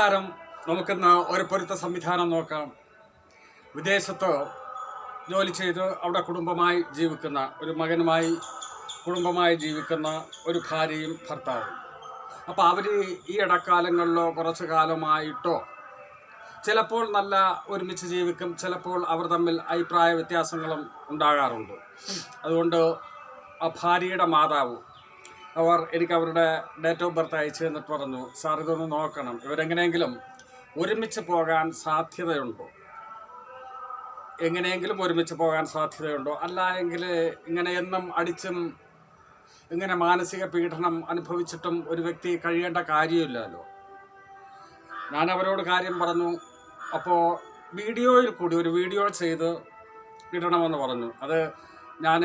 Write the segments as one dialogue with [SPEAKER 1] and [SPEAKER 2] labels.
[SPEAKER 1] നമുക്കിന്ന് ഒരു പൊരുത്ത സംവിധാനം നോക്കാം. വിദേശത്ത് ജോലി ചെയ്ത് അവിടെ കുടുംബമായി ജീവിക്കുന്ന ഒരു മകനുമായി കുടുംബമായി ജീവിക്കുന്ന ഒരു ഭാര്യയും ഭർത്താവും. അപ്പോൾ അവർ ഈ ഇടക്കാലങ്ങളിലോ കുറച്ചു കാലമായിട്ടോ ചിലപ്പോൾ നല്ല ഒരുമിച്ച് ജീവിക്കും, ചിലപ്പോൾ അവർ തമ്മിൽ അഭിപ്രായ വ്യത്യാസങ്ങളും ഉണ്ടാകാറുണ്ട്. അതുകൊണ്ട് ആ ഭാര്യയുടെ മാതാവ് എനിക്ക് അവരുടെ ഡേറ്റ് ഓഫ് ബർത്ത് അയച്ചു എന്നിട്ട് പറഞ്ഞു, സാർ ഇതൊന്ന് നോക്കണം, ഇവരെങ്ങനെയെങ്കിലും ഒരുമിച്ച് പോകാൻ സാധ്യതയുണ്ടോ, എങ്ങനെയെങ്കിലും ഒരുമിച്ച് പോകാൻ സാധ്യതയുണ്ടോ, അല്ല എങ്കിൽ ഇങ്ങനെ എന്നും അടിച്ചും ഇങ്ങനെ മാനസിക പീഡനം അനുഭവിച്ചിട്ടും ഒരു വ്യക്തി കഴിയേണ്ട കാര്യമില്ലല്ലോ. ഞാൻ അവരോട് കാര്യം പറഞ്ഞു. അപ്പോൾ വീഡിയോയിൽ കൂടി ഒരു വീഡിയോ ചെയ്ത് ഇടണമെന്ന് പറഞ്ഞു. അത് ഞാൻ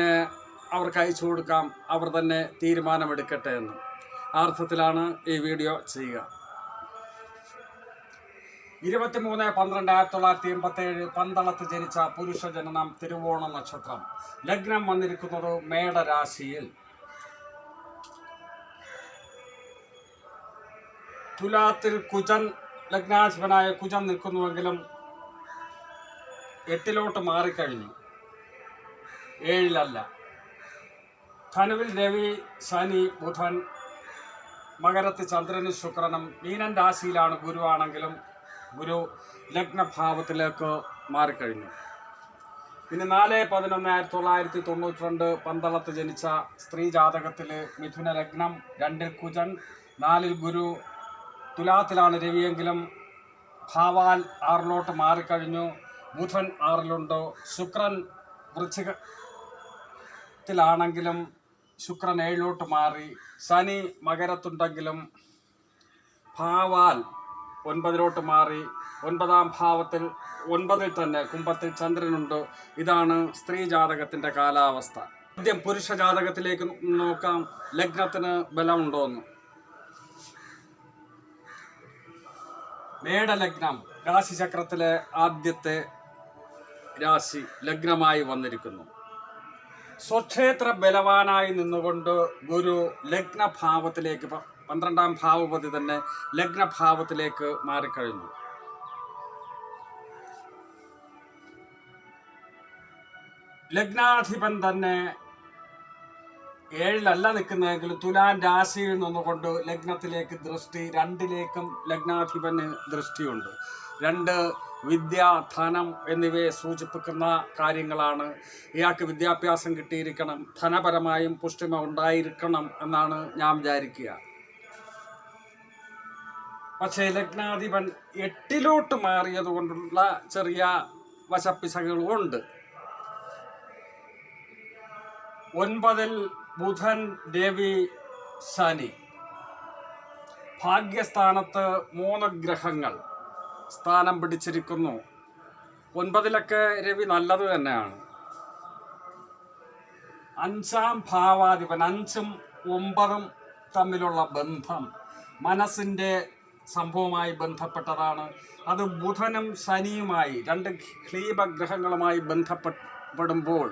[SPEAKER 1] അവർക്ക് അയച്ചു കൊടുക്കാം, അവർ തന്നെ തീരുമാനമെടുക്കട്ടെ എന്ന്. ആ അർത്ഥത്തിലാണ് ഈ വീഡിയോ ചെയ്യുക. 23/12/1987 പന്തളത്ത് ജനിച്ച പുരുഷ ജനനം, തിരുവോണ നക്ഷത്രം, ലഗ്നം വന്നിരിക്കുന്നത് മേടരാശിയിൽ. തുലാത്തിൽ കുജൻ, ലഗ്നാധിപനായ കുജൻ നിൽക്കുന്നുവെങ്കിലും 8 മാറിക്കഴിഞ്ഞു, 7 ധനുവിൽ രവി, ശനി, ബുധൻ, മകരത്തിൽ ചന്ദ്രനും ശുക്രനും, മീനൻ രാശിയിലാണ് ഗുരുവാണെങ്കിലും ഗുരു ലഗ്നഭാവത്തിലേക്ക് മാറിക്കഴിഞ്ഞു. പിന്നെ 4/11/1992 പന്തളത്ത് ജനിച്ച സ്ത്രീ ജാതകത്തിൽ മിഥുന ലഗ്നം, 2 കുജൻ, 4 ഗുരു, തുലാത്തിലാണ് രവിയെങ്കിലും ഭാവാൽ 6 മാറിക്കഴിഞ്ഞു, ബുധൻ 6 ശുക്രൻ വൃശ്ചികത്തിലാണെങ്കിലും ശുക്രൻ 7 മാറി, ശനി മകരത്തുണ്ടെങ്കിലും ഭാവാൽ 9 മാറി, 9-ാം ഭാവത്തിൽ 9 തന്നെ കുംഭത്തിൽ ചന്ദ്രനുണ്ട്. ഇതാണ് സ്ത്രീ ജാതകത്തിൻ്റെ കാലാവസ്ഥ. ആദ്യം പുരുഷ ജാതകത്തിലേക്ക് നോക്കാം, ലഗ്നത്തിന് ബലമുണ്ടോയെന്ന്. മേടലഗ്നം രാശിചക്രത്തിലെ ആദ്യത്തെ രാശി ലഗ്നമായി വന്നിരിക്കുന്നു. സ്വക്ഷേത്ര ബലവാനായി നിന്നുകൊണ്ട് ഗുരു ലഗ്നഭാവത്തിലേക്ക്, 12-ാം ഭാവപതി തന്നെ ലഗ്നഭാവത്തിലേക്ക് മാറിക്കഴിഞ്ഞു. ലഗ്നാധിപൻ തന്നെ 7 നിൽക്കുന്നതെങ്കിലും തുലാൻ രാശിയിൽ നിന്നുകൊണ്ട് ലഗ്നത്തിലേക്ക് ദൃഷ്ടി, 2ലേക്കും ലഗ്നാധിപന് ദൃഷ്ടിയുണ്ട്. 2 വിദ്യ, ധനം എന്നിവയെ സൂചിപ്പിക്കുന്ന കാര്യങ്ങളാണ്. ഇയാൾക്ക് വിദ്യാഭ്യാസം കിട്ടിയിരിക്കണം, ധനപരമായും പുഷ്ടിമ ഉണ്ടായിരിക്കണം എന്നാണ് ഞാൻ വിചാരിക്കുക. പക്ഷേ ലഗ്നാധിപൻ 8 മാറിയത് കൊണ്ടുള്ള ചെറിയ വശപ്പിശകളും ഉണ്ട്. 9 ബുധൻ, രവി, ശനി. ഭാഗ്യസ്ഥാനത്ത് 3 ഗ്രഹങ്ങൾ സ്ഥാനം പിടിച്ചിരിക്കുന്നു. 9 രവി നല്ലത് തന്നെയാണ്. 5-ാം ഭാവാധിപൻ, 5ഉം 9ഉം തമ്മിലുള്ള ബന്ധം മനസ്സിൻ്റെ സംഭവവുമായി ബന്ധപ്പെട്ടതാണ്. അത് ബുധനും ശനിയുമായി, 2 ക്ലീബഗ്രഹങ്ങളുമായി ബന്ധപ്പെടുമ്പോൾ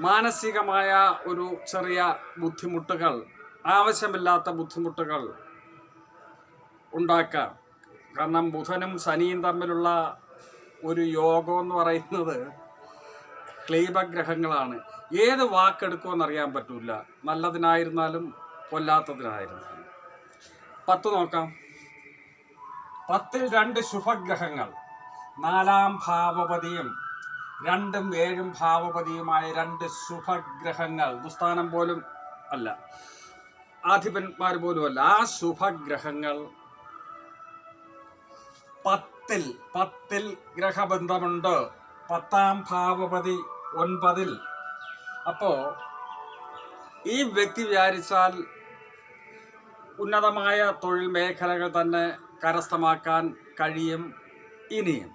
[SPEAKER 1] മാനസികമായ ഒരു ചെറിയ ബുദ്ധിമുട്ടുകൾ, ആവശ്യമില്ലാത്ത ബുദ്ധിമുട്ടുകൾ ഉണ്ടാക്കാം. കാരണം ബുധനും ശനിയും തമ്മിലുള്ള ഒരു യോഗം എന്ന് പറയുന്നത് ക്ലീബഗ്രഹങ്ങളാണ്. ഏത് വാക്കെടുക്കുമെന്നറിയാൻ പറ്റില്ല, നല്ലതിനായിരുന്നാലും കൊല്ലാത്തതിനായിരുന്നാലും. 10 നോക്കാം. 10-ൽ 2 ശുഭഗ്രഹങ്ങൾ, 4-ാം ഭാവപതിയും 2ഉം 7ഉം ഭാവപതിയുമായ 2 ശുഭഗ്രഹങ്ങൾ, ദുസ്ഥാനം പോലും അല്ല, ആധിപന്മാർ പോലും അല്ല, ആ ശുഭഗ്രഹങ്ങൾ 10-ൽ ഗ്രഹബന്ധമുണ്ട്. 10-ാം ഭാവപതി 9-ൽ. അപ്പോൾ ഈ വ്യക്തി വിചാരിച്ചാൽ ഉന്നതമായ തൊഴിൽ മേഖലകൾ തന്നെ കരസ്ഥമാക്കാൻ കഴിയും. ഇനിയും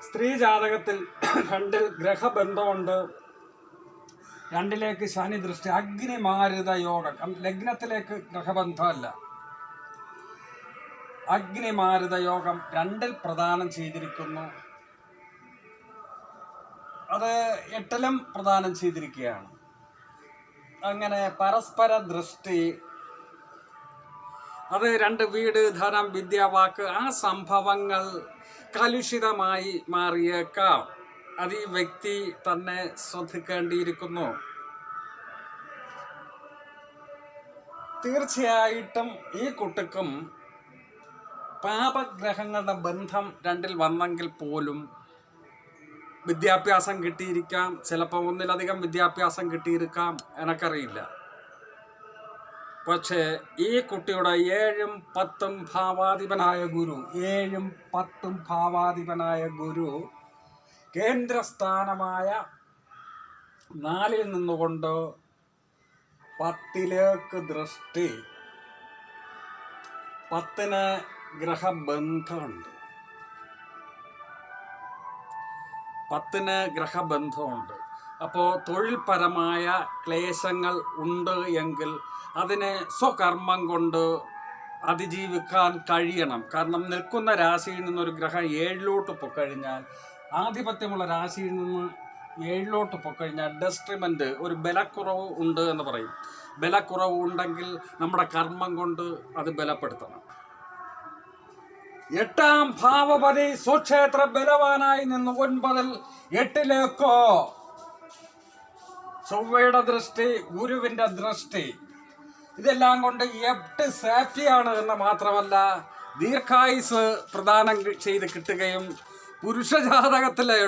[SPEAKER 1] സ്ത്രീ ജാതകത്തിൽ 2-ൽ ഗ്രഹബന്ധമുണ്ട്, 2ലേക്ക് ശനി ദൃഷ്ടി, അഗ്നിമാരുത യോഗം. ലഗ്നത്തിലേക്ക് ഗ്രഹബന്ധമല്ല, അഗ്നിമാരുത യോഗം 2-ൽ പ്രദാനം ചെയ്തിരിക്കുന്നു. അത് 8-ലും പ്രദാനം ചെയ്തിരിക്കുകയാണ്. അങ്ങനെ പരസ്പര ദൃഷ്ടി അത് 2 വീട്, ധനം, വിദ്യ, വാക്ക്, ആ സംഭവങ്ങൾ കലുഷിതമായി മാറിയേക്കാം. അത് ഈ വ്യക്തി തന്നെ ശ്രദ്ധിക്കേണ്ടിയിരിക്കുന്നു. തീർച്ചയായിട്ടും ഈ കുട്ടിക്കും പാപഗ്രഹങ്ങളുടെ ബന്ധം 2-ൽ വന്നെങ്കിൽ പോലും വിദ്യാഭ്യാസം കിട്ടിയിരിക്കാം, ചിലപ്പോൾ 1-ലധികം വിദ്യാഭ്യാസം കിട്ടിയിരിക്കാം, എനക്കറിയില്ല. പക്ഷേ ഈ കുട്ടിയുടെ 7-ഉം 10-ഉം ഭാവാധിപനായ ഗുരു 7-ഉം 10-ഉം ഭാവാധിപനായ ഗുരു കേന്ദ്രസ്ഥാനമായ 4-ൽ നിന്നുകൊണ്ട് 10-ലേക്ക് ദൃഷ്ടി. 10-ന് ഗ്രഹബന്ധമുണ്ട്. 10-ന് ഗ്രഹബന്ധമുണ്ട്. അപ്പോൾ തൊഴിൽപരമായ ക്ലേശങ്ങൾ ഉണ്ട് എങ്കിൽ അതിനെ സ്വകർമ്മം കൊണ്ട് അതിജീവിക്കാൻ കഴിയണം. കാരണം നിൽക്കുന്ന രാശിയിൽ നിന്നൊരു ഗ്രഹം 7-ലോട്ട് പൊക്കഴിഞ്ഞാൽ, ആധിപത്യമുള്ള രാശിയിൽ നിന്ന് 7-ലോട്ട് പൊക്കഴിഞ്ഞാൽ ഡെസ്ട്രിമെൻ്റ്, ഒരു ബലക്കുറവ് ഉണ്ട് എന്ന് പറയും. ബലക്കുറവ് ഉണ്ടെങ്കിൽ നമ്മുടെ കർമ്മം കൊണ്ട് അത് ബലപ്പെടുത്തണം. 8-ാം ഭാവപതി സ്വക്ഷേത്ര ബലവാനായി നിന്ന് 9-ൽ 8-ലേക്കോ ചൊവ്വയുടെ ദൃഷ്ടി, ഗുരുവിൻ്റെ ദൃഷ്ടി, ഇതെല്ലാം കൊണ്ട് 8 സേഫ്റ്റിയാണ് എന്ന് മാത്രമല്ല ദീർഘായുസ് പ്രദാനം ചെയ്ത് കിട്ടുകയും പുരുഷജാതകത്തിലെ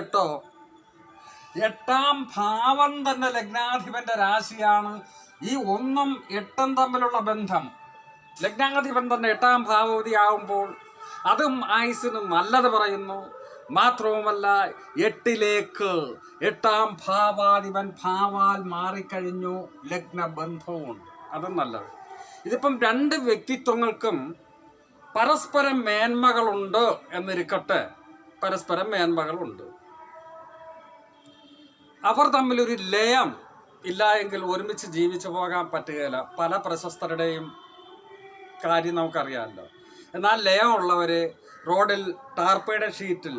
[SPEAKER 1] 8-ാം ഭാവം തന്നെ ലഗ്നാധിപന്റെ രാശിയാണ്. ഈ 1-ഉം 8-ഉം തമ്മിലുള്ള ബന്ധം, ലഗ്നാധിപൻ തന്നെ 8-ാം ഭാവപതി ആകുമ്പോൾ അതും ആയുസിന് നല്ലത് പറയുന്നു. മാത്രവുമല്ല 8-ലേക്ക് 8-ാം ഭാവാധിപൻ ഭാവാൽ മാറിക്കഴിഞ്ഞു, ലഗ്നബന്ധവുമുണ്ട്, അതും നല്ലത്. ഇതിപ്പം 2 വ്യക്തിത്വങ്ങൾക്കും പരസ്പരം മേന്മകളുണ്ട് എന്നിരിക്കട്ടെ, പരസ്പരം മേന്മകളുണ്ട്. അവർ തമ്മിലൊരു ലയം ഇല്ല എങ്കിൽ ഒരുമിച്ച് ജീവിച്ചു പോകാൻ പറ്റുകയില്ല. പല പ്രശസ്തരുടെയും കാര്യം നമുക്കറിയാമല്ലോ. എന്നാൽ ലയമുള്ളവർ റോഡിൽ ടാർപ്പയുടെ ഷീറ്റിൽ,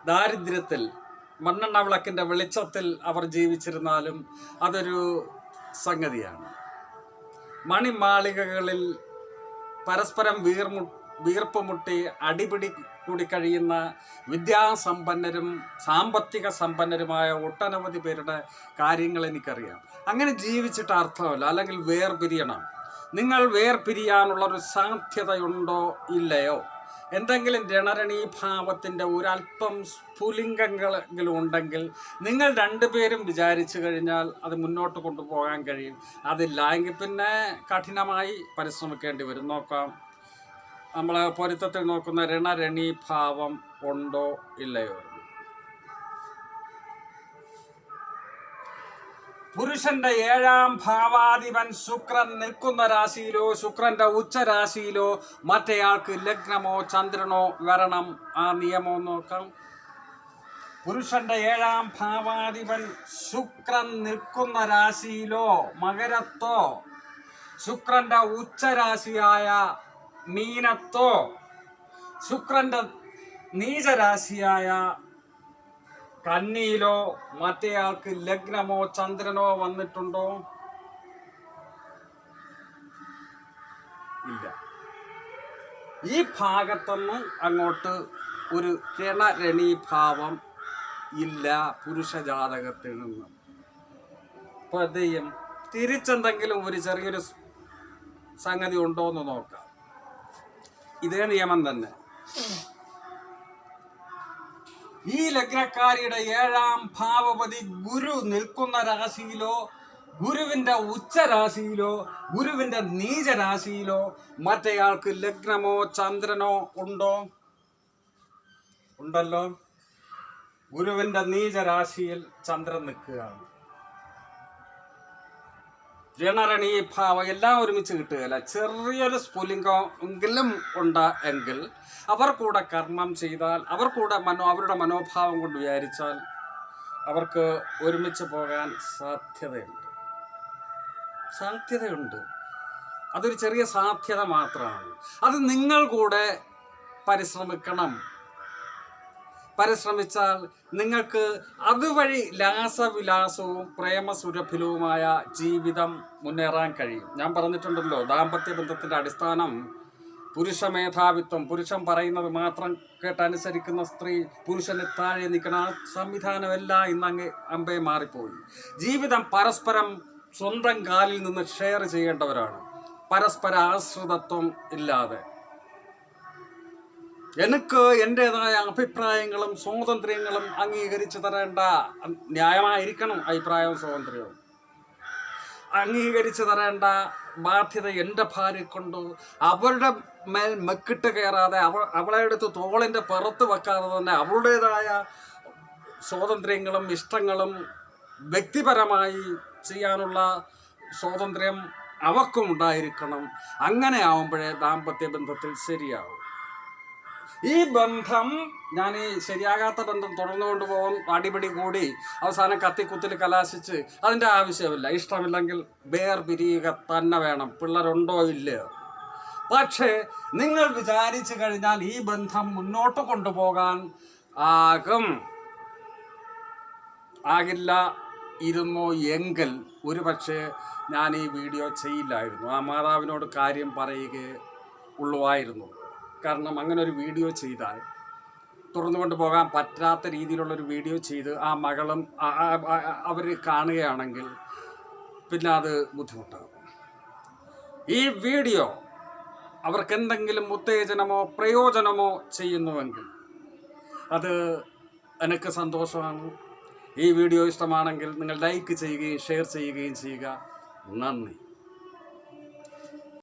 [SPEAKER 1] ദാരിദ്ര്യത്തിൽ, മണ്ണെണ്ണ വിളക്കിൻ്റെ വെളിച്ചത്തിൽ അവർ ജീവിച്ചിരുന്നാലും അതൊരു സംഗതിയാണ്. മണിമാളികകളിൽ പരസ്പരം വീർപ്പ് മുട്ടി അടിപിടി കൂടി കഴിയുന്ന വിദ്യാസമ്പന്നരും സാമ്പത്തിക സമ്പന്നരുമായ ഒട്ടനവധി പേരുടെ കാര്യങ്ങൾ എനിക്കറിയാം. അങ്ങനെ ജീവിച്ചിട്ട് അർത്ഥമല്ല. അല്ലെങ്കിൽ വേർപിരിയണം. നിങ്ങൾ വേർപിരിയാനുള്ളൊരു സാധ്യതയുണ്ടോ ഇല്ലയോ? എന്തെങ്കിലും രണരണീഭാവത്തിൻ്റെ ഒരല്പം സ്ഫുലിംഗങ്ങളെങ്കിലും ഉണ്ടെങ്കിൽ നിങ്ങൾ 2 പേരും വിചാരിച്ചു കഴിഞ്ഞാൽ അത് മുന്നോട്ട് കൊണ്ടുപോകാൻ കഴിയും. അതില്ല എങ്കിൽ പിന്നെ കഠിനമായി പരിശ്രമിക്കേണ്ടി വരും. നോക്കാം, നമ്മൾ പൊരുത്തത്തിൽ നോക്കുന്ന രണരണീഭാവം ഉണ്ടോ ഇല്ലയോ. പുരുഷന്റെ 7-ാം ഭാവാധിപൻ ശുക്രൻ നിൽക്കുന്ന രാശിയിലോ ശുക്രന്റെ ഉച്ചരാശിയിലോ മറ്റേയാൾക്ക് ലഗ്നമോ ചന്ദ്രനോ വരണം. ആ നിയമം നോക്കാം. പുരുഷന്റെ 7-ാം ഭാവാധിപൻ ശുക്രൻ നിൽക്കുന്ന രാശിയിലോ മകരത്തോ ശുക്രന്റെ ഉച്ചരാശിയായ മീനത്തോ ശുക്രന്റെ നീചരാശിയായ കന്നിയിലോ മറ്റേയാൾക്ക് ലഗ്നമോ ചന്ദ്രനോ വന്നിട്ടുണ്ടോ? ഇല്ല. ഈ ഭാഗത്തൊന്നും അങ്ങോട്ട് ഒരു രണരണീഭാവം ഇല്ല പുരുഷജാതകത്തിൽ നിന്നും. അപ്പോൾ എന്ത് ചെയ്യും? തിരിച്ചെന്തെങ്കിലും ഒരു ചെറിയൊരു സംഗതി ഉണ്ടോ എന്ന് നോക്കാം. ഇതേ നിയമം തന്നെ. ഈ ലഗ്നക്കാരിയുടെ 7-ാം ഭാവപതി ഗുരു നിൽക്കുന്ന രാശിയിലോ ഗുരുവിൻ്റെ ഉച്ചരാശിയിലോ ഗുരുവിൻ്റെ നീചരാശിയിലോ മറ്റേയാൾക്ക് ലഗ്നമോ ചന്ദ്രനോ ഉണ്ടോ? ഉണ്ടല്ലോ. ഗുരുവിൻ്റെ നീചരാശിയിൽ ചന്ദ്രൻ നിൽക്കുകയാണ്. രണരണീഭാവം എല്ലാം ഒരുമിച്ച് കിട്ടുകയില്ല. ചെറിയൊരു സ്ഫുലിംഗം എങ്കിലും ഉണ്ട് എങ്കിൽ അവർ കൂടെ കർമ്മം ചെയ്താൽ, അവർ കൂടെ അവരുടെ മനോഭാവം കൊണ്ട് വിചാരിച്ചാൽ അവർക്ക് ഒരുമിച്ച് പോകാൻ സാധ്യതയുണ്ട്. അതൊരു ചെറിയ സാധ്യത മാത്രമാണ്. അത് നിങ്ങൾ കൂടെ പരിശ്രമിക്കണം. പരിശ്രമിച്ചാൽ നിങ്ങൾക്ക് അതുവഴി ലാസവിലാസവും പ്രേമസുരഭിലവുമായ ജീവിതം മുന്നേറാൻ കഴിയും. ഞാൻ പറഞ്ഞിട്ടുണ്ടല്ലോ, ദാമ്പത്യ ബന്ധത്തിൻ്റെ അടിസ്ഥാനം പുരുഷ മേധാവിത്വം, പുരുഷൻ പറയുന്നത് മാത്രം കേട്ടനുസരിക്കുന്ന സ്ത്രീ, പുരുഷന് താഴെ നിൽക്കുന്ന ആ സംവിധാനമെല്ലാം ഇന്നങ്ങ് അമ്പേ മാറിപ്പോയി. ജീവിതം പരസ്പരം സ്വന്തം കാലിൽ നിന്ന് ഷെയർ ചെയ്യേണ്ടവരാണ്, പരസ്പര ആശ്രിതത്വം ഇല്ലാതെ. എനിക്ക് എൻ്റേതായ അഭിപ്രായങ്ങളും സ്വാതന്ത്ര്യങ്ങളും അംഗീകരിച്ചു തരേണ്ട, ന്യായമായിരിക്കണം അഭിപ്രായവും സ്വാതന്ത്ര്യവും, അംഗീകരിച്ചു തരേണ്ട ബാധ്യത എൻ്റെ ഭാര്യയ്ക്കുണ്ട്. അവരുടെ മേൽ മെക്കിട്ട് കയറാതെ, അവളെ എടുത്ത് തോളിൻ്റെ പുറത്ത് വെക്കാതെ തന്നെ അവളുടേതായ സ്വാതന്ത്ര്യങ്ങളും ഇഷ്ടങ്ങളും വ്യക്തിപരമായി ചെയ്യാനുള്ള സ്വാതന്ത്ര്യം അവക്കും ഉണ്ടായിരിക്കണം. അങ്ങനെ ആവുമ്പോഴേ ദാമ്പത്യ ബന്ധത്തിൽ ശരിയാവും. ഈ ബന്ധം, ഞാൻ ഈ ശരിയാകാത്ത ബന്ധം തുടർന്നു കൊണ്ടുപോകാൻ അടിപിടി കൂടി അവസാനം കത്തിക്കുത്തിൽ കലാശിച്ച് അതിൻ്റെ ആവശ്യമില്ല. ഇഷ്ടമില്ലെങ്കിൽ വേർപിരിയുക തന്നെ വേണം, പിള്ളേരുണ്ടോ ഇല്ലയോ. പക്ഷേ നിങ്ങൾ വിചാരിച്ചു കഴിഞ്ഞാൽ ഈ ബന്ധം മുന്നോട്ട് കൊണ്ടുപോകാൻ ആകില്ല ഇരുന്നോ എങ്കിൽ ഒരുപക്ഷെ ഞാൻ ഈ വീഡിയോ ചെയ്യില്ലായിരുന്നു. ആ മാതാവിനോട് കാര്യം പറയുക ഉള്ളുവായിരുന്നു. കാരണം അങ്ങനെ ഒരു വീഡിയോ ചെയ്താൽ തുറന്നു കൊണ്ടുപോകാൻ പറ്റാത്ത രീതിയിലുള്ളൊരു വീഡിയോ ചെയ്ത് ആ മകളും അവർ കാണുകയാണെങ്കിൽ പിന്നെ അത് ബുദ്ധിമുട്ടാകും. ഈ വീഡിയോ അവർക്കെന്തെങ്കിലും ഉത്തേജനമോ പ്രയോജനമോ ചെയ്യുന്നുവെങ്കിൽ അത് എനിക്ക് സന്തോഷമാണ്. ഈ വീഡിയോ ഇഷ്ടമാണെങ്കിൽ നിങ്ങൾ ലൈക്ക് ചെയ്യുകയും ഷെയർ ചെയ്യുകയും ചെയ്യുക. നന്ദി.